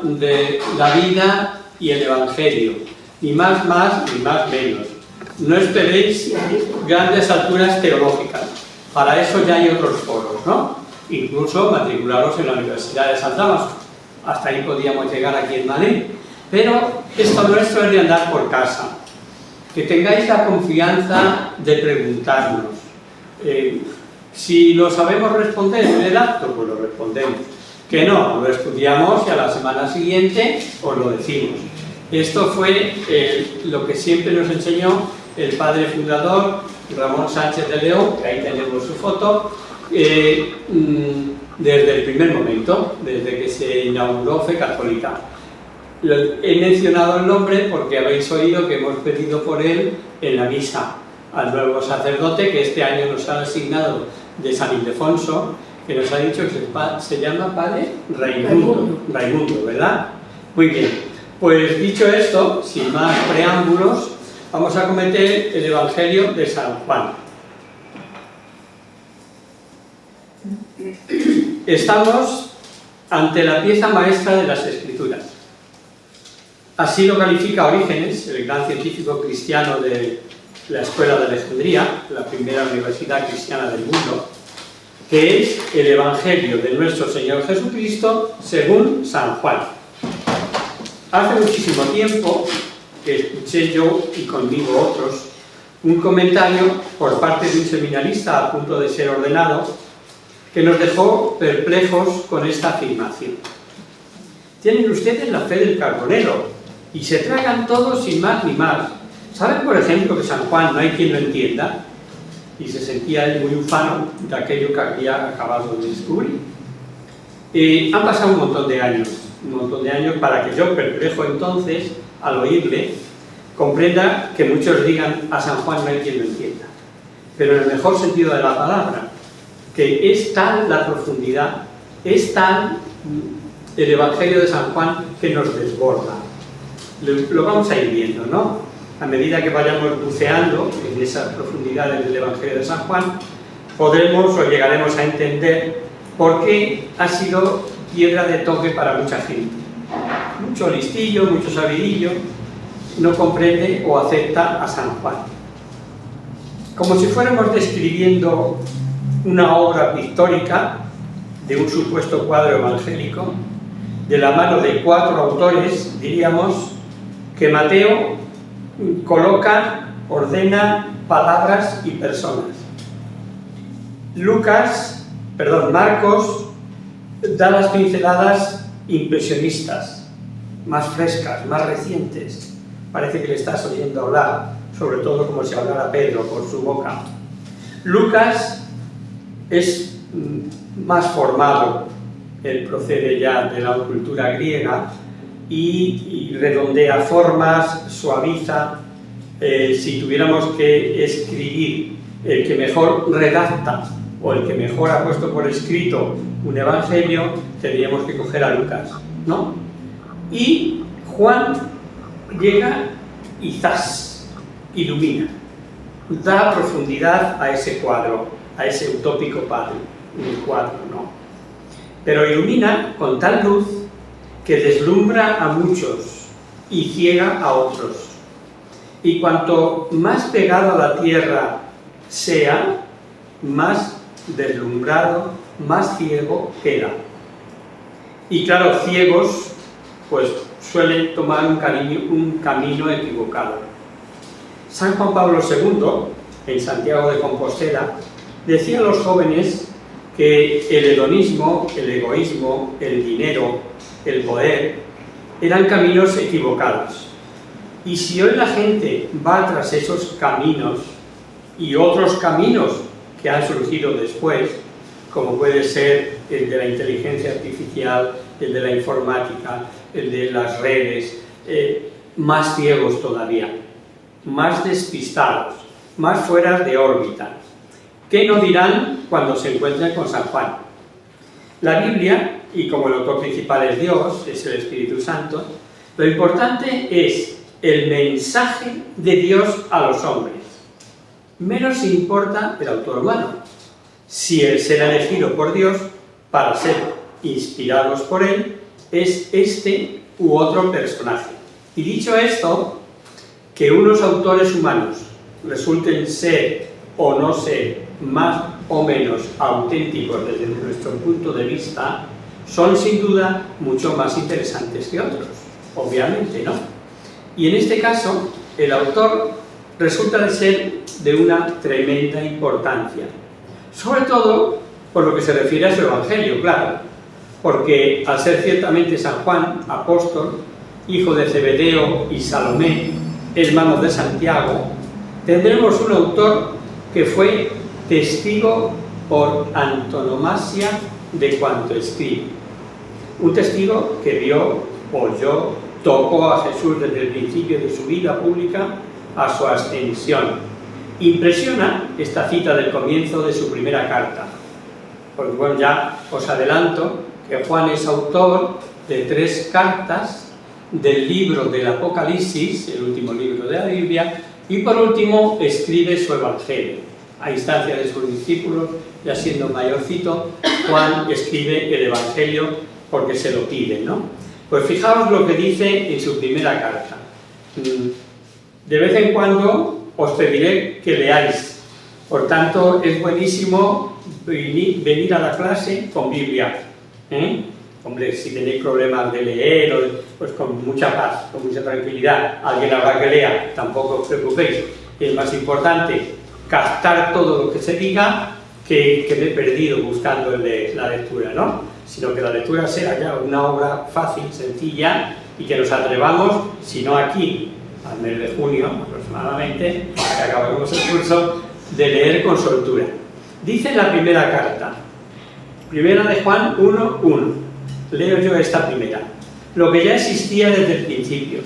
de la vida y el Evangelio, ni más ni más menos. No esperéis grandes alturas teológicas, para eso ya hay otros foros, ¿no? Incluso matricularos en la Universidad de San Damaso, hasta ahí podíamos llegar aquí en Madrid. Pero esto nuestro es de andar por casa, que tengáis la confianza de preguntarnos. Si lo sabemos responder en el acto, pues lo respondemos. Que no, lo estudiamos y a la semana siguiente os lo decimos. Esto fue lo que siempre nos enseñó el padre fundador, Ramón Sánchez de León, que ahí tenemos su foto, desde el primer momento, desde que se inauguró Fe Católica. He mencionado el nombre porque habéis oído que hemos pedido por él en la misa al nuevo sacerdote que este año nos ha asignado de San Ildefonso, que nos ha dicho que se llama Padre Raimundo, ¿verdad? Muy bien, pues dicho esto, sin más preámbulos, vamos a cometer el Evangelio de San Juan. Estamos ante la pieza maestra de las Escrituras. Así lo califica Orígenes, el gran científico cristiano de la Escuela de Alejandría, la primera universidad cristiana del mundo, que es el Evangelio de nuestro Señor Jesucristo según San Juan. Hace muchísimo tiempo que escuché yo, y conmigo otros, un comentario por parte de un seminarista a punto de ser ordenado, que nos dejó perplejos con esta afirmación. Tienen ustedes la fe del carbonero, y se tragan todos sin más ni más. ¿Saben, por ejemplo, que San Juan no hay quien lo entienda? Y se sentía él muy ufano de aquello que había acabado de descubrir. Han pasado un montón de años para que yo, perplejo entonces, al oírle, comprenda que muchos digan a San Juan no hay quien lo entienda. Pero en el mejor sentido de la palabra, que es tal la profundidad, es tal el Evangelio de San Juan que nos desborda. Lo vamos a ir viendo, ¿no? A medida que vayamos buceando en esas profundidades del Evangelio de San Juan, podremos o llegaremos a entender por qué ha sido piedra de toque para mucha gente. Mucho listillo, mucho sabidillo, no comprende o acepta a San Juan. Como si fuéramos describiendo una obra pictórica de un supuesto cuadro evangélico, de la mano de 4 autores, diríamos que Mateo coloca, ordena palabras y personas. Marcos da las pinceladas impresionistas, más frescas, más recientes. Parece que le estás oyendo hablar, sobre todo como si hablara Pedro por su boca. Lucas es más formado, él procede ya de la cultura griega y redondea formas, suaviza. Si tuviéramos que escribir el que mejor redacta o el que mejor ha puesto por escrito un evangelio, tendríamos que coger a Lucas, ¿no? Y Juan llega y ¡zas!, ilumina, da profundidad a ese cuadro, a ese utópico padre, un cuadro, ¿no? Pero ilumina con tal luz que deslumbra a muchos y ciega a otros. Y cuanto más pegado a la tierra sea, más deslumbrado, más ciego queda. Y claro, ciegos pues suelen tomar un camino equivocado. San Juan Pablo II, en Santiago de Compostela, decía a los jóvenes que el hedonismo, el egoísmo, el dinero, el poder, eran caminos equivocados. Y si hoy la gente va tras esos caminos y otros caminos que han surgido después, como puede ser el de la inteligencia artificial, el de la informática, el de las redes, más ciegos todavía, más despistados, más fuera de órbita. ¿Qué no dirán cuando se encuentren con San Juan? La Biblia, y como el autor principal es Dios, es el Espíritu Santo, lo importante es el mensaje de Dios a los hombres. Menos importa el autor humano, si el ser elegido por Dios para ser inspirados por él es este u otro personaje. Y dicho esto, que unos autores humanos resulten ser o no ser más o menos auténticos desde nuestro punto de vista, son sin duda mucho más interesantes que otros, obviamente, ¿no? Y en este caso, el autor resulta de ser de una tremenda importancia, sobre todo por lo que se refiere a su evangelio, claro, porque al ser ciertamente San Juan, apóstol, hijo de Zebedeo y Salomé, hermano de Santiago, tendremos un autor que fue testigo por antonomasia de cuanto escribe. Un testigo que vio, oyó, tocó a Jesús desde el principio de su vida pública a su ascensión. Impresiona esta cita del comienzo de su primera carta. Pues bueno, ya os adelanto que Juan es autor de 3 cartas del libro del Apocalipsis, el último libro de la Biblia, y por último escribe su Evangelio. A instancia de sus discípulos, ya siendo mayorcito, Juan escribe el Evangelio porque se lo piden, ¿no? Pues fijaos lo que dice en su primera carta. De vez en cuando os pediré que leáis. Por tanto, es buenísimo venir a la clase con Biblia. Hombre, si tenéis problemas de leer, pues con mucha paz, con mucha tranquilidad. Alguien habrá que lea, tampoco os preocupéis. Es más importante captar todo lo que se diga que me he perdido buscando la lectura, ¿no? Sino que la lectura sea ya una obra fácil, sencilla, y que nos atrevamos, si no aquí, al mes de junio aproximadamente, para que acabemos el curso, de leer con soltura. Dice en la primera carta, primera de Juan 1:1, leo yo esta primera: lo que ya existía desde el principio,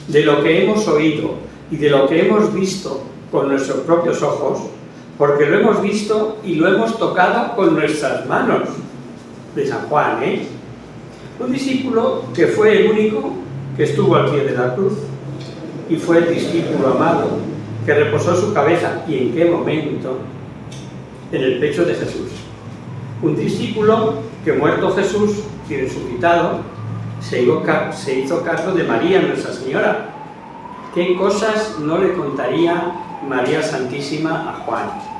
de lo que hemos oído y de lo que hemos visto con nuestros propios ojos, porque lo hemos visto y lo hemos tocado con nuestras manos. De San Juan, ¿eh? Un discípulo que fue el único que estuvo al pie de la cruz y fue el discípulo amado que reposó su cabeza, ¿y en qué momento? En el pecho de Jesús. Un discípulo que, muerto Jesús y resucitado, se hizo cargo de María, Nuestra Señora. ¿Qué cosas no le contaría María Santísima a Juan?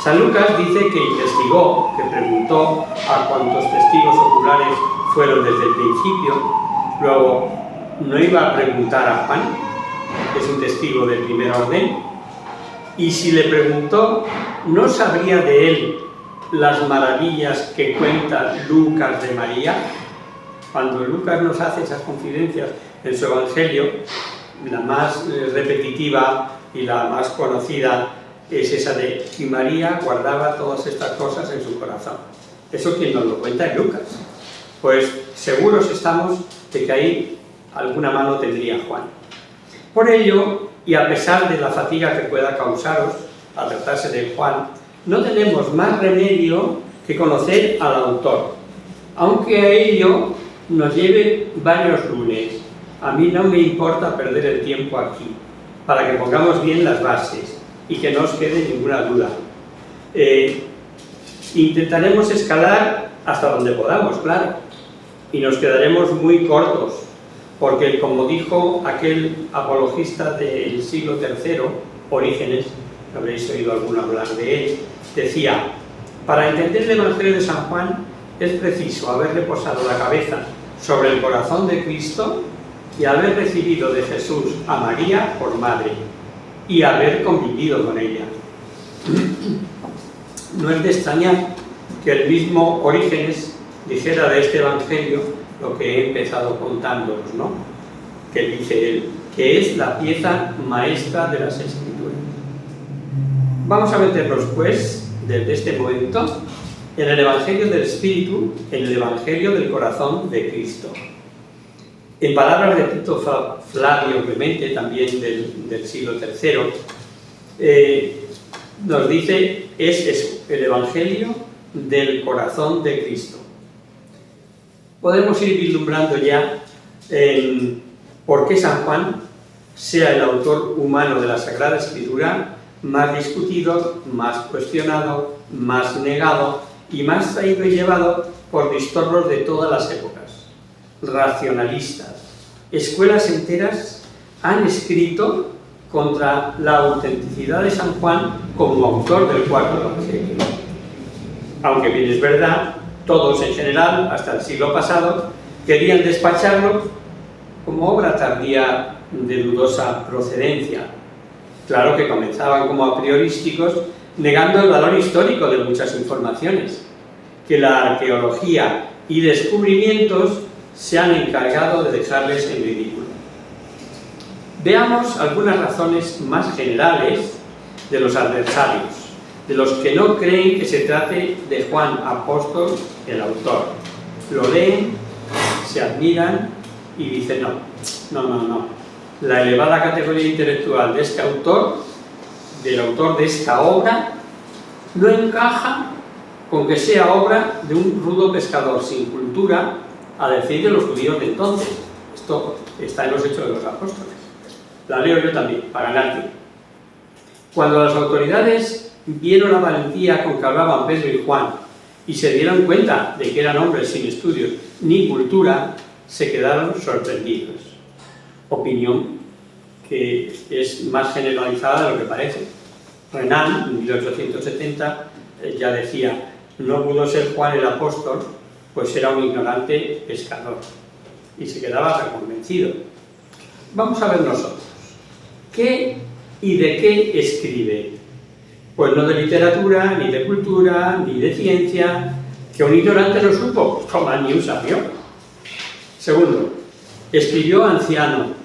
San Lucas dice que investigó, que preguntó a cuántos testigos oculares fueron desde el principio. Luego, no iba a preguntar a Juan, que es un testigo de primer orden, y si le preguntó, ¿no sabría de él las maravillas que cuenta Lucas de María? Cuando Lucas nos hace esas confidencias en su Evangelio, la más repetitiva y la más conocida es esa de que María guardaba todas estas cosas en su corazón. Eso quien nos lo cuenta es Lucas. Pues seguros estamos de que ahí alguna mano tendría Juan. Por ello, y a pesar de la fatiga que pueda causaros al tratarse de Juan, no tenemos más remedio que conocer al autor, aunque a ello nos lleve varios lunes. A mí no me importa perder el tiempo aquí, para que pongamos bien las bases y que no os quede ninguna duda. Intentaremos escalar hasta donde podamos, claro, y nos quedaremos muy cortos, porque como dijo aquel apologista del siglo III, Orígenes, que habréis oído alguno hablar de él, decía: para entender el Evangelio de San Juan es preciso haber reposado la cabeza sobre el corazón de Cristo y haber recibido de Jesús a María por madre y haber convivido con ella. No es de extrañar que el mismo Orígenes dijera de este Evangelio lo que he empezado contándoos, ¿no? Que dice él, que es la pieza maestra de las Escrituras. Vamos a meternos, pues, desde este momento, en el Evangelio del Espíritu, en el Evangelio del Corazón de Cristo. En palabras de Tito Flavio Clemente, también del siglo III, nos dice, es eso, el Evangelio del Corazón de Cristo. Podemos ir vislumbrando ya por qué San Juan sea el autor humano de la Sagrada Escritura más discutido, más cuestionado, más negado y más traído y llevado por distornos de todas las épocas. racionalistas. Escuelas enteras han escrito contra la autenticidad de San Juan como autor del cuarto evangelio. Aunque bien es verdad, todos en general, hasta el siglo pasado, querían despacharlo como obra tardía de dudosa procedencia. Claro que comenzaban como a priorísticos, negando el valor histórico de muchas informaciones, que la arqueología y descubrimientos se han encargado de dejarles en ridículo. Veamos algunas razones más generales de los adversarios, de los que no creen que se trate de Juan Apóstol, el autor. Lo leen, se admiran y dicen no. La elevada categoría intelectual de este autor, del autor de esta obra, no encaja con que sea obra de un rudo pescador sin cultura, a decir de los judíos de entonces. Esto está en los Hechos de los Apóstoles. La leo yo también, para ganar tiempo. Cuando las autoridades vieron la valentía con que hablaban Pedro y Juan y se dieron cuenta de que eran hombres sin estudios ni cultura, se quedaron sorprendidos. Opinión que es más generalizada de lo que parece. Renan, en 1870, ya decía: no pudo ser Juan el apóstol, pues era un ignorante pescador. Y se quedaba tan convencido. Vamos a ver nosotros. ¿Qué y de qué escribe? Pues no de literatura, ni de cultura, ni de ciencia. Que un ignorante lo supo, pues como ni un sabio. Segundo, escribió anciano.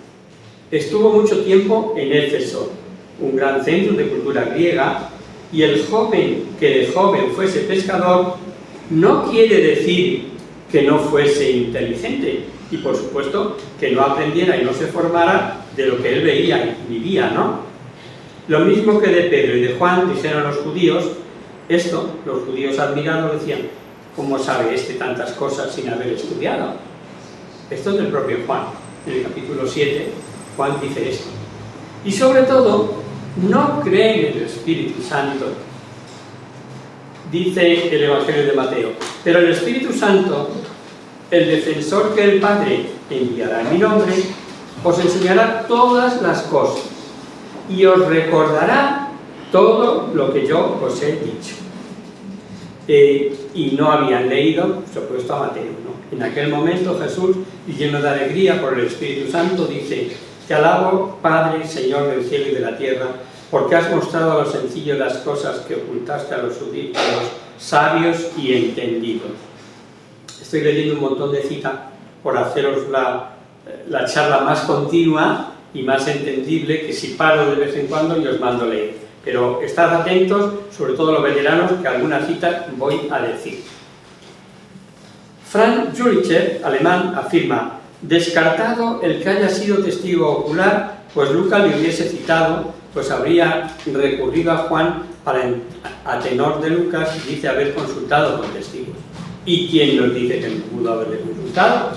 Estuvo mucho tiempo en Éfeso, un gran centro de cultura griega, y el joven que de joven fuese pescador no quiere decir que no fuese inteligente, y por supuesto que no aprendiera y no se formara de lo que él veía y vivía, ¿no? Lo mismo que de Pedro y de Juan dijeron los judíos. Esto, los judíos admirados decían: ¿cómo sabe este tantas cosas sin haber estudiado? Esto es del propio Juan. En el capítulo 7, Juan dice esto. Y sobre todo, no creen en el Espíritu Santo. Dice el Evangelio de Mateo: pero el Espíritu Santo, el defensor que el Padre enviará en mi nombre, os enseñará todas las cosas y os recordará todo lo que yo os he dicho. Y no habían leído, por supuesto, a Mateo, ¿no? En aquel momento Jesús, y lleno de alegría por el Espíritu Santo, dice: te alabo, Padre, Señor del cielo y de la tierra, porque has mostrado a los sencillos las cosas que ocultaste a los sabios y entendidos. Estoy leyendo un montón de citas por haceros la charla más continua y más entendible, que si paro de vez en cuando y os mando leer. Pero estad atentos, sobre todo los veteranos, que alguna cita voy a decir. Frank Jurlicher, alemán, afirma: descartado el que haya sido testigo ocular, pues Lucas le hubiese citado, pues habría recurrido a Juan para, a tenor de Lucas, dice haber consultado con testigos. ¿Y quién nos dice que no pudo haberle consultado?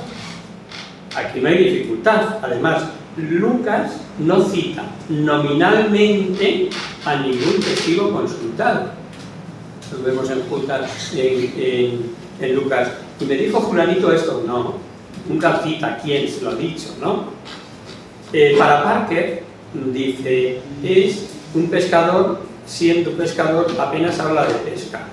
Aquí no hay dificultad. Además, Lucas no cita nominalmente a ningún testigo consultado. Lo vemos en Lucas. Y me dijo fulanito esto. No, nunca cita quién se lo ha dicho, ¿no? Para Parker, dice, es un pescador, siendo pescador, apenas habla de pesca.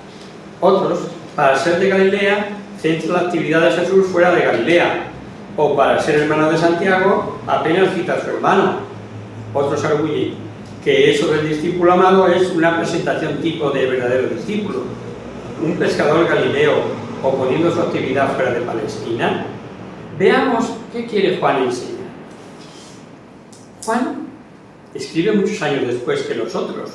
Otros, para ser de Galilea, centra la actividad de Jesús fuera de Galilea. O para ser hermano de Santiago, apenas cita a su hermano. Otros arguyen que eso del discípulo amado es una presentación tipo de verdadero discípulo. Un pescador galileo, oponiendo su actividad fuera de Palestina. Veamos qué quiere Juan enseñar. Juan escribe muchos años después que los otros,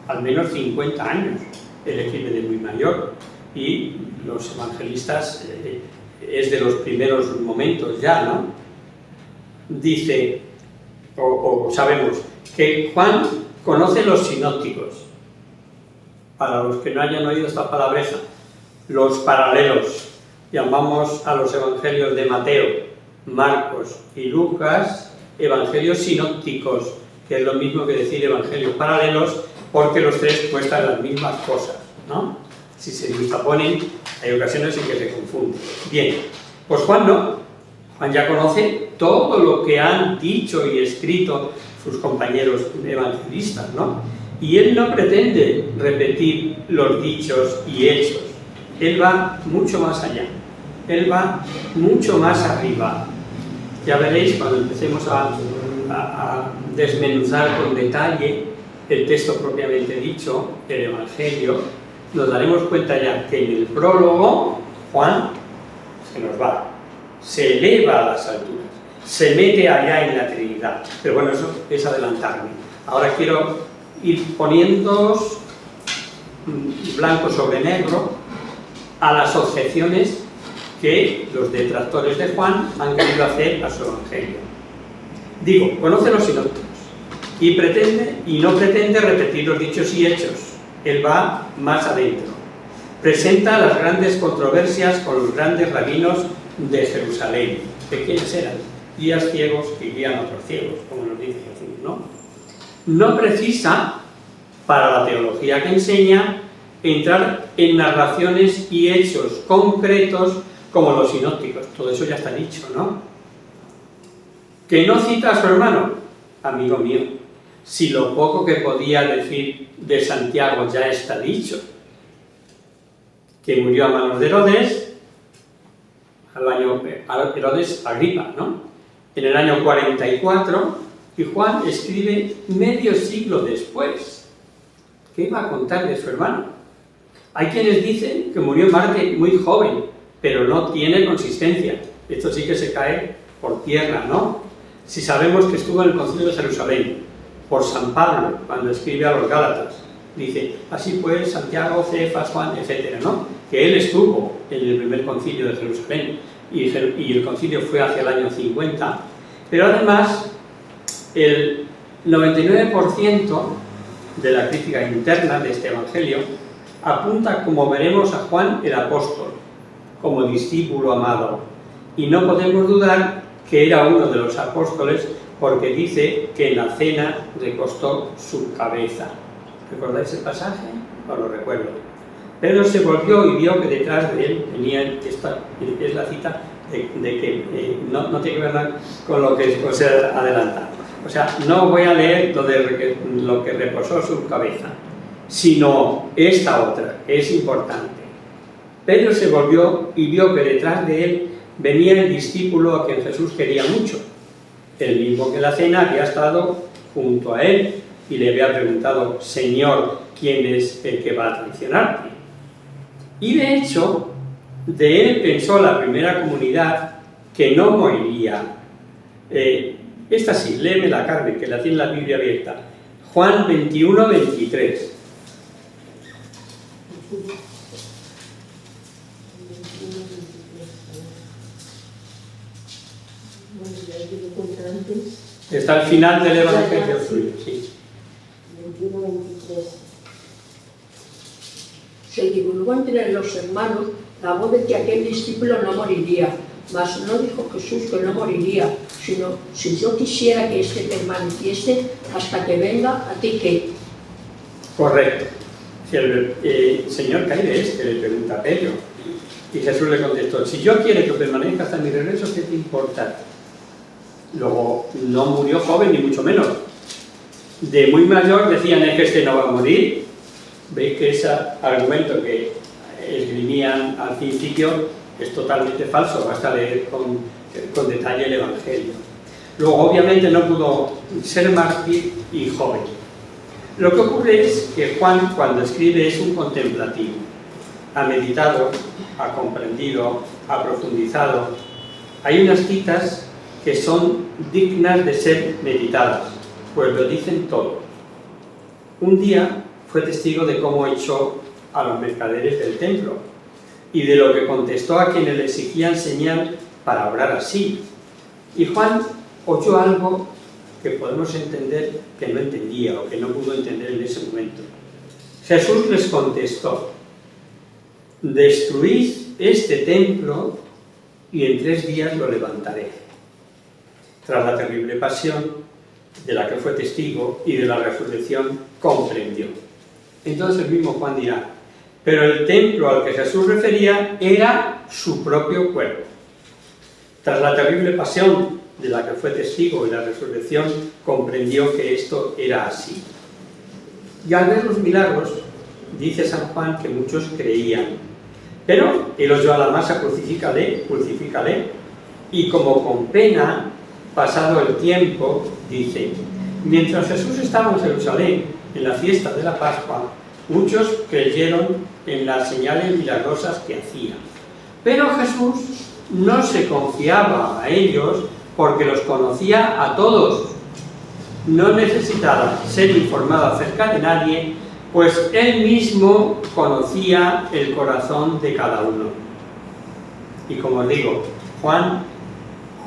al menos 50 años. Él escribe de muy mayor, y los evangelistas es de los primeros momentos ya, ¿no? Dice, o sabemos, que Juan conoce los sinópticos. Para los que no hayan oído esta palabreja, los paralelos. Llamamos a los evangelios de Mateo, Marcos y Lucas evangelios sinópticos, que es lo mismo que decir evangelios paralelos, porque los tres cuestan las mismas cosas, ¿no? Si se justaponen, hay ocasiones en que se confunden. Bien, pues Juan no. Juan ya conoce todo lo que han dicho y escrito sus compañeros evangelistas, ¿no? Y él no pretende repetir los dichos y hechos. Él va mucho más allá. Él va mucho más arriba. Ya veréis cuando empecemos a desmenuzar con detalle el texto propiamente dicho, el Evangelio, nos daremos cuenta ya que en el prólogo Juan se nos va, se eleva a las alturas, se mete allá en la Trinidad. Pero bueno, eso es adelantarme. Ahora quiero ir poniendo blanco sobre negro a las objeciones que los detractores de Juan han querido hacer a su Evangelio. Digo, conoce los sinópticos y no pretende repetir los dichos y hechos. Él va más adentro. Presenta las grandes controversias con los grandes rabinos de Jerusalén. ¿De quiénes eran? Guías ciegos que guían a otros ciegos, como nos dice Jesús, ¿no? No precisa, para la teología que enseña, entrar en narraciones y hechos concretos como los sinópticos. Todo eso ya está dicho, ¿no? ¿Que no cita a su hermano? Amigo mío, si lo poco que podía decir de Santiago ya está dicho, que murió a manos de Herodes, Herodes Agripa, ¿no? En el año 44, y Juan escribe medio siglo después. ¿Qué va a contar de su hermano? Hay quienes dicen que murió en Marte muy joven, pero no tiene consistencia. Esto sí que se cae por tierra, ¿no? Si sabemos que estuvo en el Concilio de Jerusalén, por San Pablo, cuando escribe a los Gálatas, dice, así pues, Santiago, Cefas, Juan, etcétera, ¿no? Que él estuvo en el primer Concilio de Jerusalén, y el concilio fue hacia el año 50, pero además, el 99% de la crítica interna de este Evangelio apunta, como veremos, a Juan el apóstol, como discípulo amado, y no podemos dudar que era uno de los apóstoles porque dice que en la cena recostó su cabeza. ¿Recordáis el pasaje? No lo recuerdo. Pedro se volvió y vio que detrás de él venía, esta es la cita de que no tiene que ver nada con lo que os he adelantado. O sea, no voy a leer lo que reposó su cabeza, sino esta otra, que es importante. Pedro se volvió y vio que detrás de él venía el discípulo a quien Jesús quería mucho, el mismo que en la cena había estado junto a él y le había preguntado, Señor, ¿quién es el que va a traicionarte? Y de hecho, de él pensó la primera comunidad que no moriría. Esta sí, léeme la carne, que la tiene la Biblia abierta. Juan 21, 23. Está al final del Evangelio suyo, sí. 21-23. Se divulgó entre los hermanos la voz de que aquel discípulo no moriría, mas no dijo Jesús que no moriría, sino si yo quisiera que éste permaneciese hasta que venga, ¿a ti qué? Correcto. Si el Señor cae de le pregunta a Pedro, y Jesús le contestó, si yo quiero que permanezca hasta mi regreso, ¿qué te importa? Luego, no murió joven, ni mucho menos. De muy mayor decían, es que este no va a morir. Veis que ese argumento que esgrimían al principio es totalmente falso, basta leer con detalle el Evangelio. Luego, obviamente, no pudo ser mártir y joven. Lo que ocurre es que Juan, cuando escribe, es un contemplativo. Ha meditado, ha comprendido, ha profundizado. Hay unas citas que son dignas de ser meditadas, pues lo dicen todo. Un día fue testigo de cómo echó a los mercaderes del templo y de lo que contestó a quienes le exigían señal para obrar así. Y Juan oyó algo que podemos entender que no entendía o que no pudo entender en ese momento. Jesús les contestó, destruid este templo y en 3 días lo levantaré. Tras la terrible pasión de la que fue testigo y de la resurrección, comprendió. Entonces el mismo Juan dirá, pero el templo al que Jesús refería era su propio cuerpo. Tras la terrible pasión de la que fue testigo y la resurrección, comprendió que esto era así. Y al ver los milagros, dice San Juan que muchos creían. Pero él oyó a la masa: crucifícale, crucifícale. Y como con pena, pasado el tiempo, dice: mientras Jesús estaba en Jerusalén, en la fiesta de la Pascua, muchos creyeron en las señales milagrosas que hacía. Pero Jesús no se confiaba a ellos porque los conocía a todos. No necesitaba ser informado acerca de nadie, pues él mismo conocía el corazón de cada uno. Y como os digo, Juan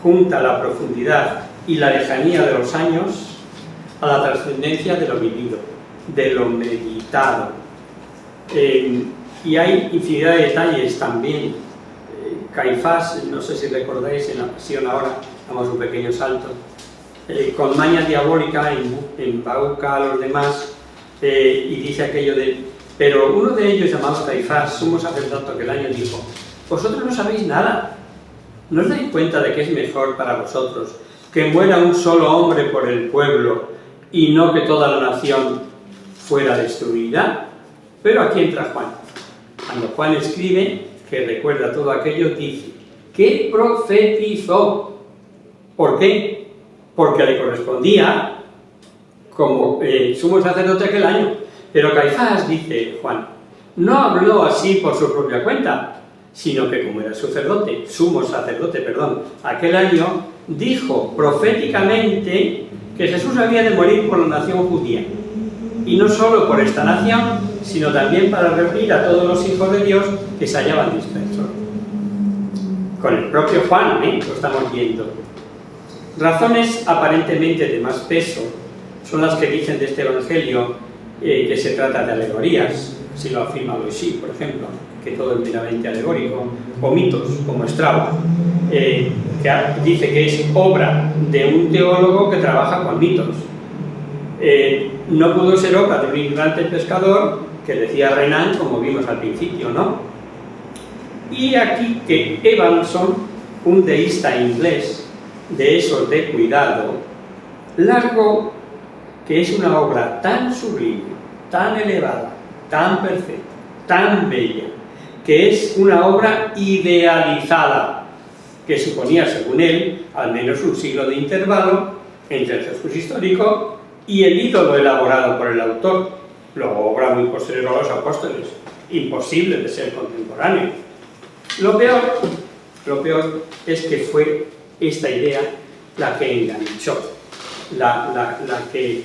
junta la profundidad y la lejanía de los años a la trascendencia de lo vivido, de lo meditado. Y hay infinidad de detalles también. Caifás, no sé si recordáis, en la Pasión ahora, damos un pequeño salto, con maña diabólica embauca a los demás y dice aquello de: pero uno de ellos, llamado Caifás, sumo sacerdote aquel año, dijo: vosotros no sabéis nada, ¿no os dais cuenta de que es mejor para vosotros que muera un solo hombre por el pueblo y no que toda la nación fuera destruida? Pero aquí entra Juan. Cuando Juan escribe, que recuerda todo aquello, dice que profetizó. ¿Por qué? Porque le correspondía como sumo sacerdote aquel año. Pero Caifás, dice Juan, no habló así por su propia cuenta, sino que como era sumo sacerdote, aquel año, dijo proféticamente que Jesús había de morir por la nación judía. Y no solo por esta nación, sino también para reunir a todos los hijos de Dios que se hallaban dispersos. Con el propio Juan, lo estamos viendo. Razones aparentemente de más peso son las que dicen de este Evangelio que se trata de alegorías, si lo afirma Loisy, por ejemplo, que todo es meramente alegórico, o mitos, como Estrabo, que dice que es obra de un teólogo que trabaja con mitos. No pudo ser obra de un ignorante pescador, que decía Renan, como vimos al principio, ¿no? Y aquí que Evanson, un deísta inglés, de esos de cuidado, largó que es una obra tan sublime, tan elevada, tan perfecta, tan bella, que es una obra idealizada, que suponía, según él, al menos un siglo de intervalo entre el Jesús histórico y el ídolo elaborado por el autor, luego obra muy posterior a los apóstoles, imposible de ser contemporáneo. Lo peor es que fue esta idea la que enganchó, la que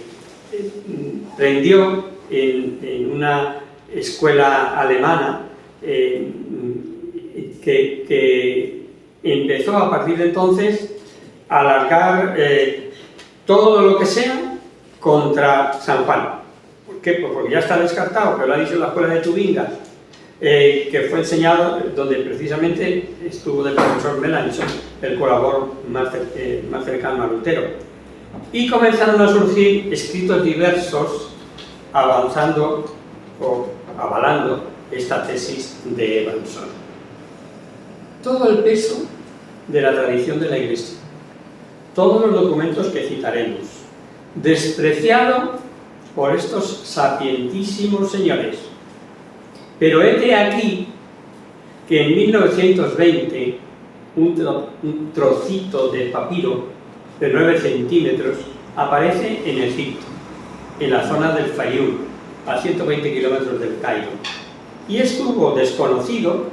prendió en una escuela alemana que empezó a partir de entonces a alargar todo lo que sea contra San Juan. ¿Por qué? Pues porque ya está descartado, que lo ha dicho la escuela de Tubinga, que fue enseñado, donde precisamente estuvo del profesor Melanchthon, el colaborador más cercano a Lutero. Y comenzaron a surgir escritos diversos avanzando o avalando esta tesis de Evanson. Todo el peso de la tradición de la Iglesia, todos los documentos que citaremos, despreciado por estos sapientísimos señores. Pero hete aquí que en 1920 un trocito de papiro de 9 centímetros aparece en Egipto, en la zona del Fayum, a 120 kilómetros del Cairo, y estuvo desconocido,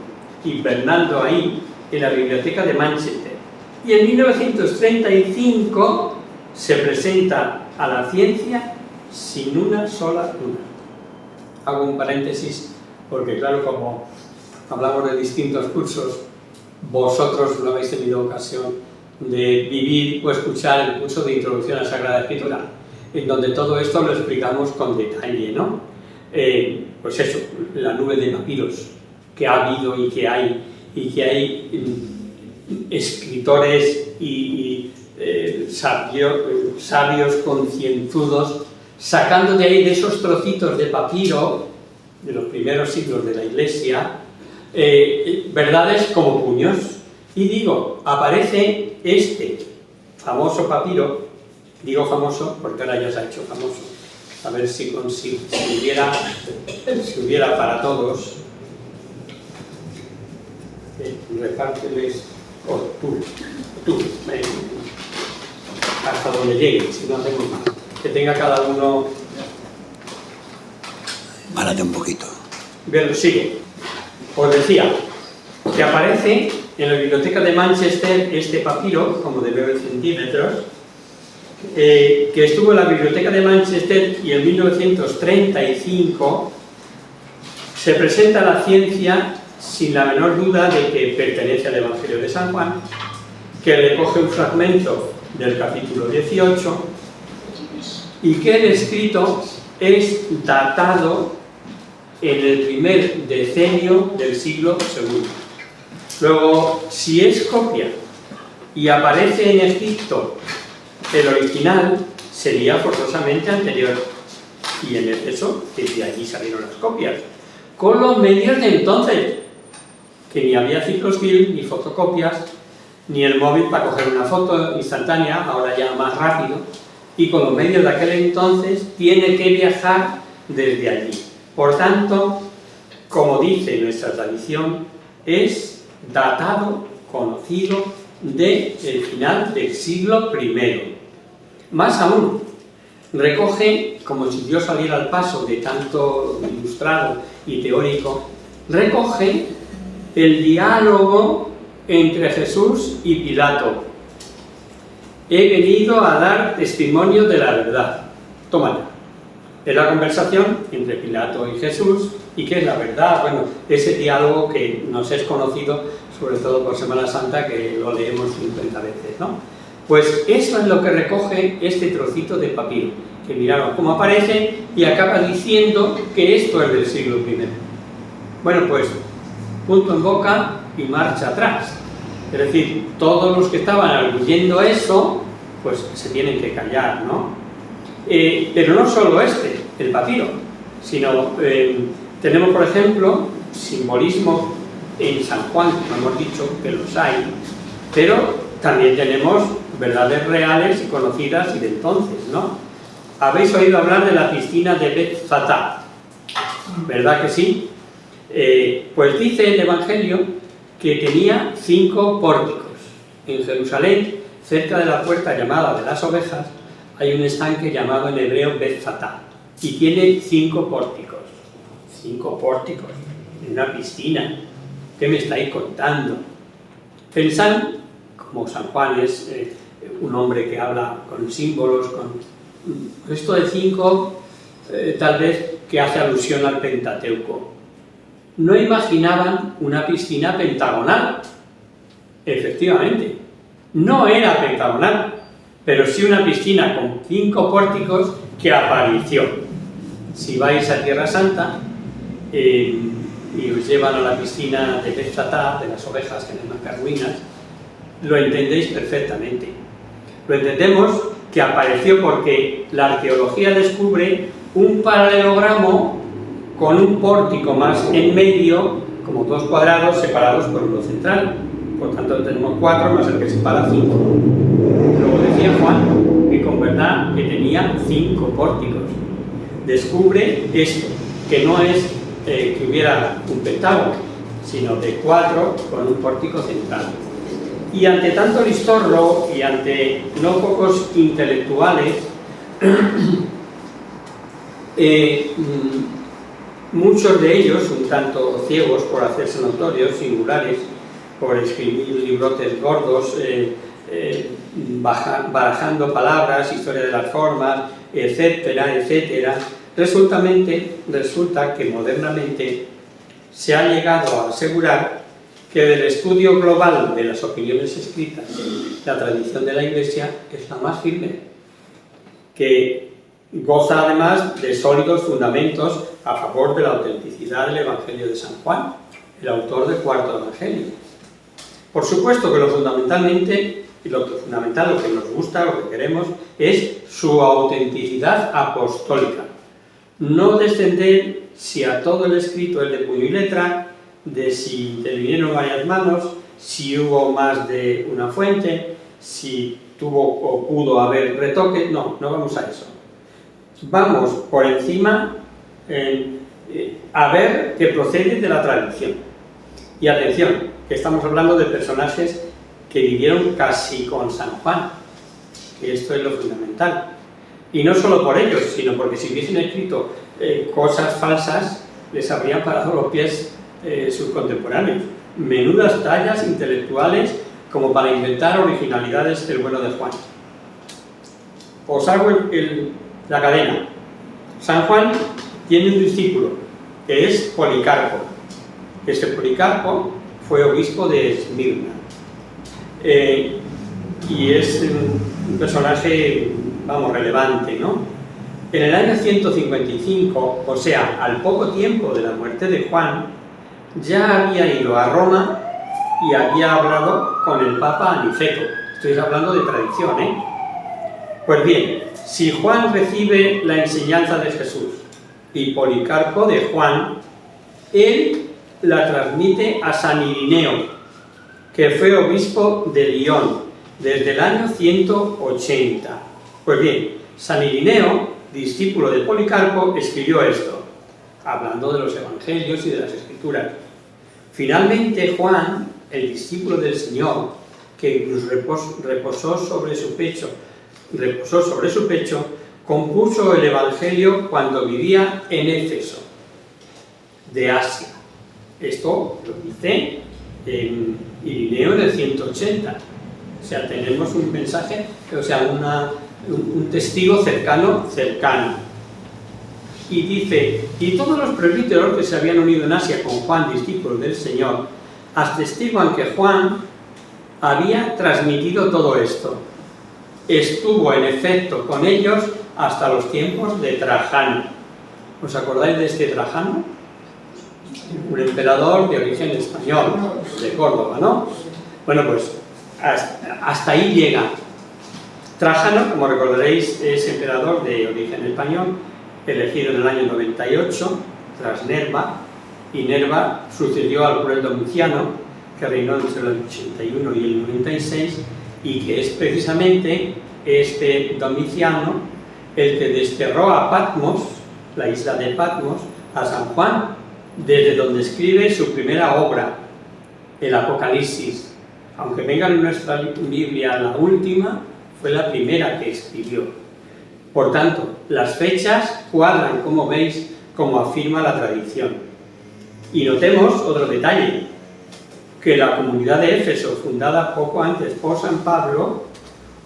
invernando ahí en la biblioteca de Manchester, y en 1935 se presenta a la ciencia sin una sola duda. Hago un paréntesis porque claro, como hablamos de distintos cursos, vosotros no habéis tenido ocasión de vivir o escuchar el curso de Introducción a la Sagrada Escritura, en donde todo esto lo explicamos con detalle, ¿no? Pues eso, la nube de papiros que ha habido y que hay escritores y sabios concienzudos sacando de ahí, de esos trocitos de papiro de los primeros siglos de la Iglesia, verdades como puños, Y digo, aparece este famoso papiro, digo famoso porque ahora ya se ha hecho famoso, a ver si hubiera para todos, repárteles, tú, hasta donde llegue, si no hacemos más, que tenga cada uno. Párate un poquito. Bien, sigue. Os decía que aparece en la biblioteca de Manchester este papiro, como de 9 centímetros, que estuvo en la biblioteca de Manchester y en 1935 se presenta a la ciencia sin la menor duda de que pertenece al Evangelio de San Juan, que recoge un fragmento del capítulo 18 y que el escrito es datado en el primer decenio del siglo II. Luego, si es copia y aparece en Egipto, el original sería forzosamente anterior. Y en Éfeso, que de allí salieron las copias, con los medios de entonces, que ni había ciclofilm, ni fotocopias, ni el móvil para coger una foto instantánea, ahora ya más rápido, y con los medios de aquel entonces tiene que viajar desde allí. Por tanto, como dice nuestra tradición, es datado, conocido, del final del siglo I. Más aún, recoge, como si yo saliera al paso de tanto ilustrado y teórico, recoge el diálogo entre Jesús y Pilato. He venido a dar testimonio de la verdad. Tómala. Es la conversación entre Pilato y Jesús. ¿Y qué es la verdad? Bueno, ese diálogo que nos es conocido, sobre todo por Semana Santa, que lo leemos 50 veces, ¿no? Pues eso es lo que recoge este trocito de papiro, que miraron cómo aparece y acaba diciendo que esto es del siglo I. Bueno, pues, punto en boca y marcha atrás. Es decir, todos los que estaban arguyendo eso, pues se tienen que callar, ¿no? Pero no solo el papiro, sino tenemos, por ejemplo, simbolismo en San Juan, como hemos dicho, que los hay, pero también tenemos verdades reales y conocidas y de entonces, ¿no? Habéis oído hablar de la piscina de Bethfatá, ¿verdad que sí? Pues dice el Evangelio que tenía 5 pórticos. En Jerusalén, cerca de la puerta llamada de las ovejas, hay un estanque llamado en hebreo Bethfatá y tiene 5 pórticos. 5 pórticos en una piscina. ¿Qué me estáis contando? Pensad, como San Juan es un hombre que habla con símbolos, con esto de 5, tal vez que hace alusión al Pentateuco. No imaginaban una piscina pentagonal. Efectivamente, no era pentagonal, pero sí una piscina con 5 pórticos que apareció. Si vais a Tierra Santa y os llevan a la piscina de Bethfatá, de las ovejas, que no hay más ruinas, lo entendéis perfectamente. Lo entendemos que apareció porque la arqueología descubre un paralelogramo con un pórtico más en medio, como 2 cuadrados separados por uno central. Por tanto, tenemos 4 más el que separa 5. Luego decía Juan que con verdad que tenía 5 pórticos. Descubre esto, que no es que hubiera un pentágono, sino de 4 con un pórtico central. Y ante tanto listorro y ante no pocos intelectuales, muchos de ellos, un tanto ciegos por hacerse notorios, singulares, por escribir librotes gordos, barajando palabras, historia de las formas, etcétera, etcétera, resulta que modernamente se ha llegado a asegurar que del estudio global de las opiniones escritas, la tradición de la Iglesia es la más firme, que goza además de sólidos fundamentos a favor de la autenticidad del Evangelio de San Juan, el autor del 4º Evangelio. Por supuesto que lo fundamental, lo que nos gusta, lo que queremos, es su autenticidad apostólica. No descender si a todo el escrito es de puño y letra, de si intervinieron varias manos, si hubo más de una fuente, si tuvo o pudo haber retoques. No vamos a eso. Vamos por encima a ver que procede de la tradición. Y atención, que estamos hablando de personajes que vivieron casi con San Juan, que esto es lo fundamental. Y no solo por ellos, sino porque si hubiesen escrito cosas falsas, les habrían parado los pies sus contemporáneos. Menudas tallas intelectuales como para inventar originalidades del bueno de Juan. Os hago la cadena. San Juan tiene un discípulo, que es Policarpo. Este Policarpo fue obispo de Esmirna. Y es un personaje, vamos, relevante, ¿no? En el año 155, o sea, al poco tiempo de la muerte de Juan, ya había ido a Roma y había hablado con el Papa Aniceto. Estoy hablando de tradición, ¿eh? Pues bien, si Juan recibe la enseñanza de Jesús y Policarpo de Juan, él la transmite a San Irineo, que fue obispo de Lyon desde el año 180. Pues bien, San Irineo, discípulo de Policarpo, escribió esto, hablando de los evangelios y de las escrituras. Finalmente Juan, el discípulo del Señor, que reposó sobre su pecho, compuso el evangelio cuando vivía en Éfeso, de Asia. Esto lo dice en Irineo del 180. O sea, tenemos un mensaje, o sea, un testigo cercano. Y dice, y todos los presbíteros que se habían unido en Asia con Juan, discípulo del Señor, atestiguan que Juan había transmitido todo esto. Estuvo en efecto con ellos hasta los tiempos de Trajano. ¿Os acordáis de este Trajano? Un emperador de origen español, de Córdoba, ¿no? Bueno, pues hasta ahí llega. Trajano, como recordaréis, es emperador de origen español, elegido en el año 98, tras Nerva, y Nerva sucedió al cruel Domiciano, que reinó entre el 81 y el 96, y que es precisamente este Domiciano el que desterró a Patmos, la isla de Patmos, a San Juan, desde donde escribe su primera obra, el Apocalipsis. Aunque venga en nuestra Biblia la última, fue la primera que escribió. Por tanto, las fechas cuadran, como veis, como afirma la tradición. Y notemos otro detalle, que la comunidad de Éfeso, fundada poco antes por San Pablo,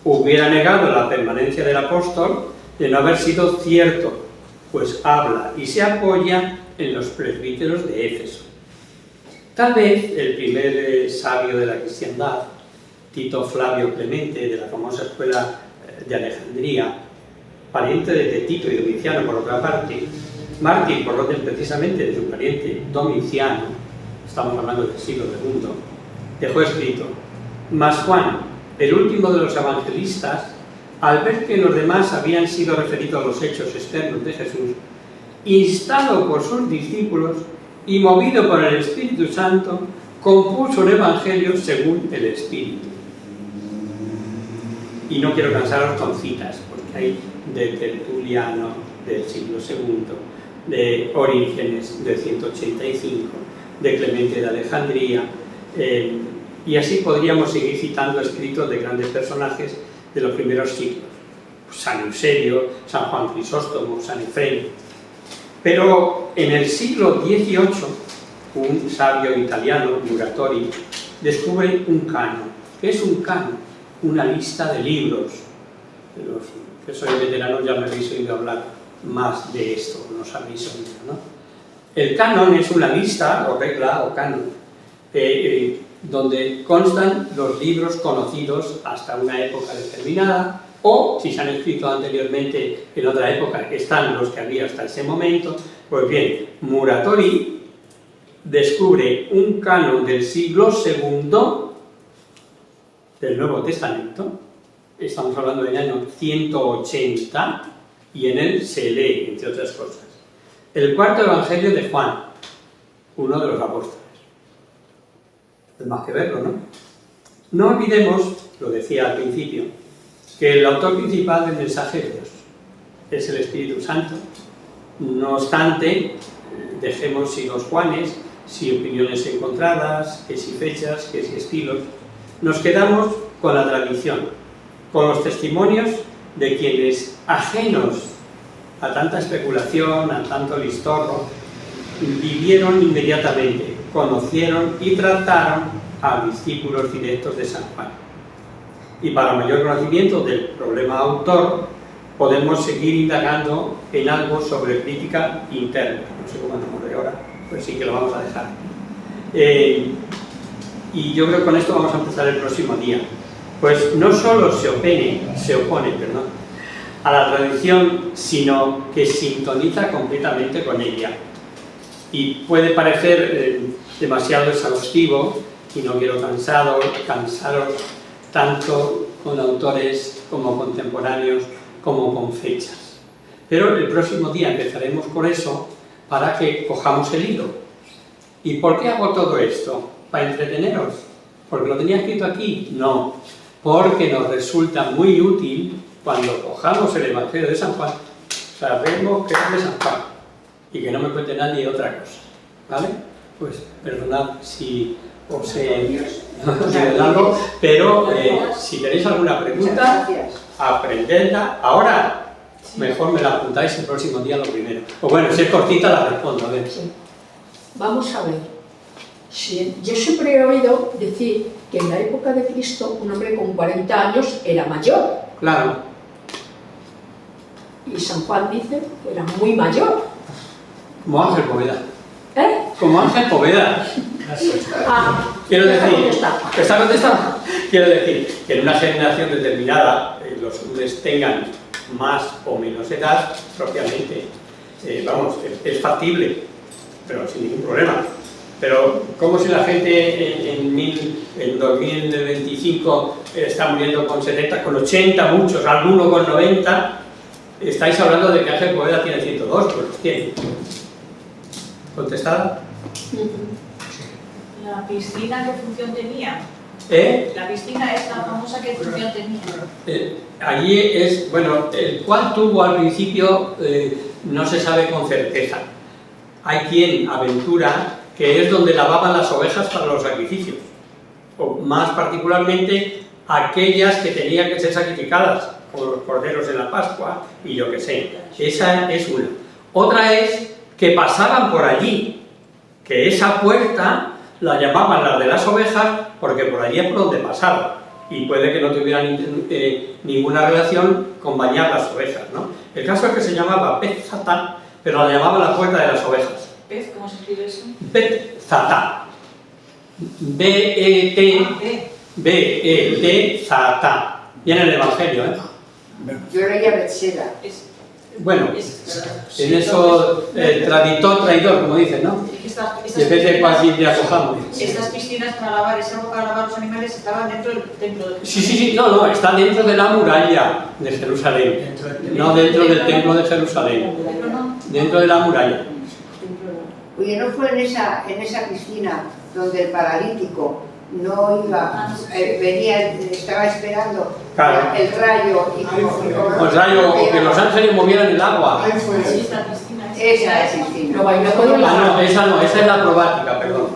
hubiera negado la permanencia del apóstol de no haber sido cierto, pues habla y se apoya en los presbíteros de Éfeso. Tal vez el primer sabio de la cristiandad, Tito Flavio Clemente, de la famosa escuela de Alejandría, pariente de Tito y Domiciano por otra parte, mártir por orden precisamente de su pariente Domiciano, estamos hablando del siglo II, dejó escrito: mas Juan, el último de los evangelistas, al ver que los demás habían sido referidos a los hechos externos de Jesús, instado por sus discípulos y movido por el Espíritu Santo, compuso el Evangelio según el Espíritu. Y no quiero cansaros con citas, porque hay de Tertuliano del siglo II, de Orígenes del 185, de Clemente de Alejandría, y así podríamos seguir citando escritos de grandes personajes de los primeros siglos, San Eusebio, San Juan Crisóstomo, San Efrén. Pero en el siglo XVIII, un sabio italiano, Muratori, descubre un canon. ¿Qué es un canon? Una lista de libros. Los que sois veteranos ya me habéis oído hablar más de esto, no sabéis oído, ¿no? El canon es una lista, o regla, o canon, donde constan los libros conocidos hasta una época determinada, o, si se han escrito anteriormente en otra época, están los que había hasta ese momento. Pues bien, Muratori descubre un canon del siglo II del Nuevo Testamento, estamos hablando del año 180, y en él se lee, entre otras cosas, el cuarto evangelio de Juan, uno de los apóstoles. es más que verlo, ¿no? No olvidemos, lo decía al principio, que el autor principal del mensaje es Dios, es el Espíritu Santo. No obstante, dejemos si los Juanes, si opiniones encontradas, que si fechas, que si estilos, nos quedamos con la tradición, con los testimonios de quienes, ajenos a tanta especulación, a tanto listorro, vivieron inmediatamente, conocieron y trataron a discípulos directos de San Juan. Y para mayor conocimiento del problema autor, podemos seguir indagando en algo sobre crítica interna. No sé cómo andamos de ahora, pues sí que lo vamos a dejar. Y yo creo que con esto vamos a empezar el próximo día. Pues no solo se opone, a la tradición, sino que sintoniza completamente con ella. Y puede parecer demasiado exhaustivo, y no quiero cansaros tanto con autores como contemporáneos, como con fechas. Pero el próximo día empezaremos por eso, para que cojamos el hilo. ¿Y por qué hago todo esto? ¿Para entreteneros? ¿Porque lo tenía escrito aquí? No, porque nos resulta muy útil cuando cojamos el Evangelio de San Juan, sabemos que es de San Juan y que no me cuente nadie otra cosa, ¿vale? Pues perdonad si os he dado, pero si tenéis alguna pregunta, aprendedla. Ahora, mejor me la apuntáis el próximo día lo primero. O bueno, si es cortita la respondo, a ver. Sí. Vamos a ver. Sí, yo siempre he oído decir que en la época de Cristo un hombre con 40 años era mayor. Claro. Y San Juan dice que era muy mayor. Como Ángel Poveda. ¿Eh? Como Ángel Poveda. Quiero decir, ¿está contestado? Quiero decir que en una generación determinada los hombres tengan más o menos edad, propiamente, es factible, pero sin ningún problema. Pero, ¿cómo si la gente en 2025 está muriendo con 70, con 80, muchos, alguno con 90? Estáis hablando de que Ángel Poveda tiene 102, pues los tiene. ¿Contestada? ¿La piscina qué función tenía? La piscina esta famosa, ¿qué función tenía? Allí es, bueno, el cual tuvo al principio no se sabe con certeza. Hay quien aventura que es donde lavaban las ovejas para los sacrificios, o más particularmente aquellas que tenían que ser sacrificadas, como los corderos en la Pascua y yo que sé. Esa es una. Otra es que pasaban por allí, que esa puerta la llamaban la de las ovejas porque por allí es por donde pasaban y puede que no tuvieran ninguna relación con bañar las ovejas, ¿no? El caso es que se llamaba Betzatá, pero la llamaban la puerta de las ovejas. ¿Pez? ¿Cómo se escribe eso? Betzatá. B-E-T-Zatá. Viene el Evangelio, ¿eh? Yo leía Betseda. Bueno, en eso, traidor, como dicen, ¿no? Depende de cuál Biblia cojamos. Estas piscinas para lavar, esa agua para lavar los animales estaban dentro del templo de Jerusalén. Sí, no, está dentro de la muralla de Jerusalén, no dentro del templo de Jerusalén, dentro de la muralla. Oye, ¿no fue en esa piscina donde el paralítico no iba, venía, estaba esperando claro. el rayo y el rayo, o que los ángeles movieran el agua? Sí, esta piscina. Esa es piscina. No, esa es la probática, perdón.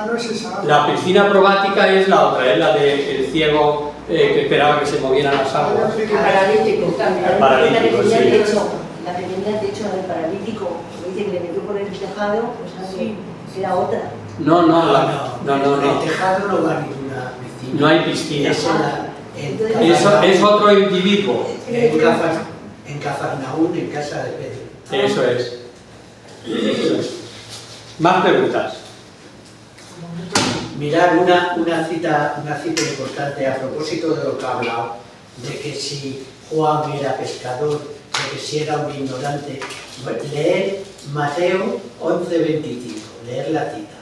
No es esa. La piscina probática es la otra, es la del ciego que esperaba que se movieran las aguas. Paralítico también. Paralítico, sí. La que tenía techo del paralítico, dice que le metió por el tejado, pues así, era otra. No. El tejado no va a ninguna piscina. No hay piscina. Eso Es otro individuo. En Cafarnaún, en casa de Pedro. Eso es. Más preguntas. Mirar una cita importante a propósito de lo que ha hablado, de que si Juan era pescador, de que si era un ignorante. Leer Mateo 11:25, leer la cita,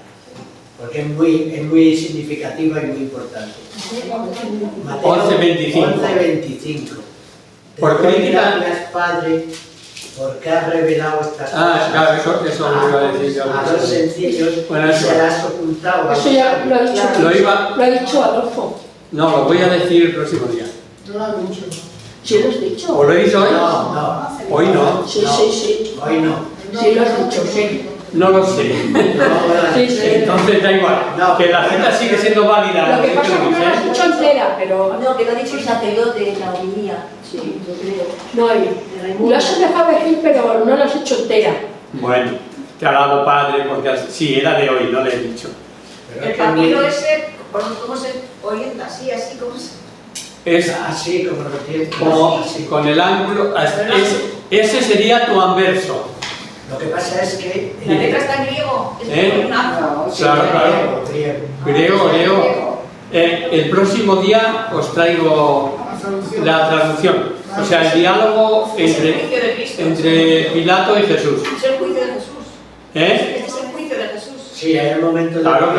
porque es muy significativa y muy importante. Mateo 11:25. 11:25. Por crítica. Padre porque has revelado estas Ah, cosas claro, eso lo iba a decir yo. a los sencillos, Bueno, eso- se las has ocultado a Eso ya lo ha dicho, Lo lo ha dicho Adolfo. No, lo voy a decir el próximo día. ¿Sí lo has dicho? ¿O lo he dicho hoy? No, Hoy no. Sí, sí, sí. hoy no. Sí lo has dicho, sí. No lo sé. Sí, sí. Entonces da igual. No. Que la cita sigue siendo válida. Lo que pasa es que no lo has dicho entera, pero No, que lo ha dicho el sacerdote en la homilía. Sí, yo creo. no hay. Lo has dejado decir, pero no lo has hecho entera. Bueno, te ha dado padre porque sí, era de hoy, no le he dicho. El papiro ese, ¿cómo se orienta? Así, como se... Es así como lo tienes. como con el ángulo. Ese sería tu anverso. Lo que pasa es que La letra está en griego, es ¿Eh? una... No, sí, Claro, claro. griego. Griego. El próximo día os traigo la traducción. O sea, el diálogo Es el juicio de Cristo. entre Pilato y Jesús. Es el juicio de Jesús. ¿Eh? Este es el juicio de Jesús. Sí, hay un momento de... Claro.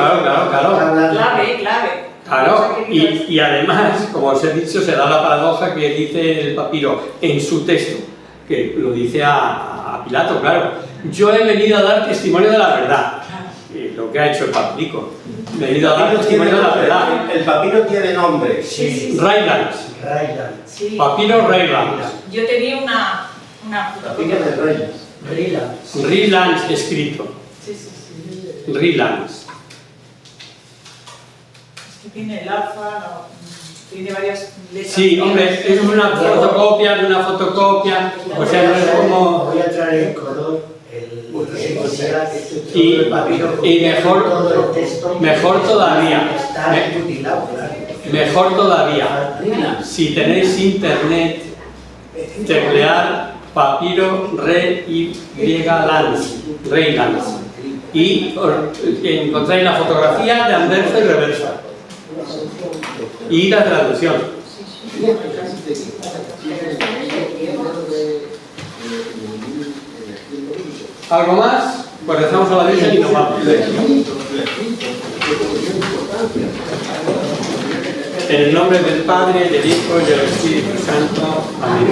Clave. Claro, y además, como os he dicho, se da la paradoja que dice el papiro en su texto, que lo dice a Pilato, claro. Yo he venido a dar testimonio de la verdad, lo que ha hecho el papirico. He venido a dar testimonio de la verdad. El papiro tiene nombre. Sí. Raylands, Sí. papiro Raylands. Yo tenía una Papiro de Reyes. Raylands escrito, Sí. Raylands. Es que tiene el alfa, tiene varias letras. Sí, hombre, es una fotocopia de una fotocopia, o sea, no es como... Voy a traer en color el próximo día, Y- todo el papiro, y mejor- todo el texto. mejor todavía. Está mutilado, claro. Mejor todavía, si tenéis internet, teclear papiro Raylands y encontráis la fotografía de anverso y reverso y la traducción. ¿Algo más? Pues rezamos a la Virgen y nos vamos. En el nombre del Padre, del Hijo y del Espíritu Santo. Amén.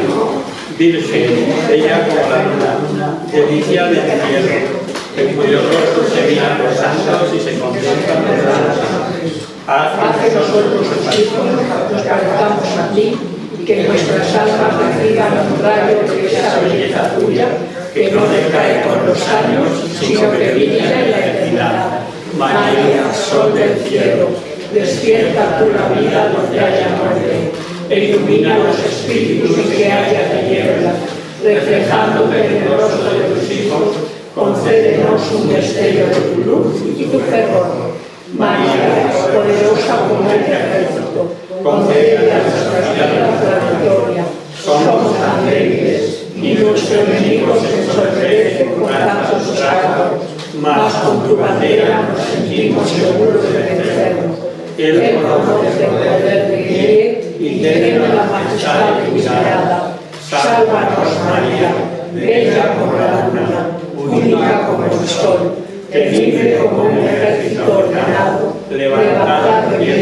Virgen, bella como la luna, delicia del cielo, en cuyo rostro se miran los santos y se contemplan los santos. Haz Haz que nosotros, tus hijos, nos parezcamos a ti y que nuestras almas reciban un rayo de esa belleza tuya que no decae con los años, sino que brilla en la eternidad. María, sol del cielo, despierta tú la vida donde haya muerte, e ilumina los espíritus que haya tinieblas, reflejándote en el rostro de tus hijos, concédenos un destello de tu luz y tu fervor. María, poderosa como el ejército, concede a nuestras vidas la victoria. Somos tan débiles y nuestro enemigo se ensorbece con tantos tragos, mas con tu bandera nos sentimos seguros de vencernos. Él conoce el poder de Dios y tiene la majestad de mi mirada. Sálvanos, María, bella como la luna, única como el sol, temible como un ejército ordenado, levantad de pie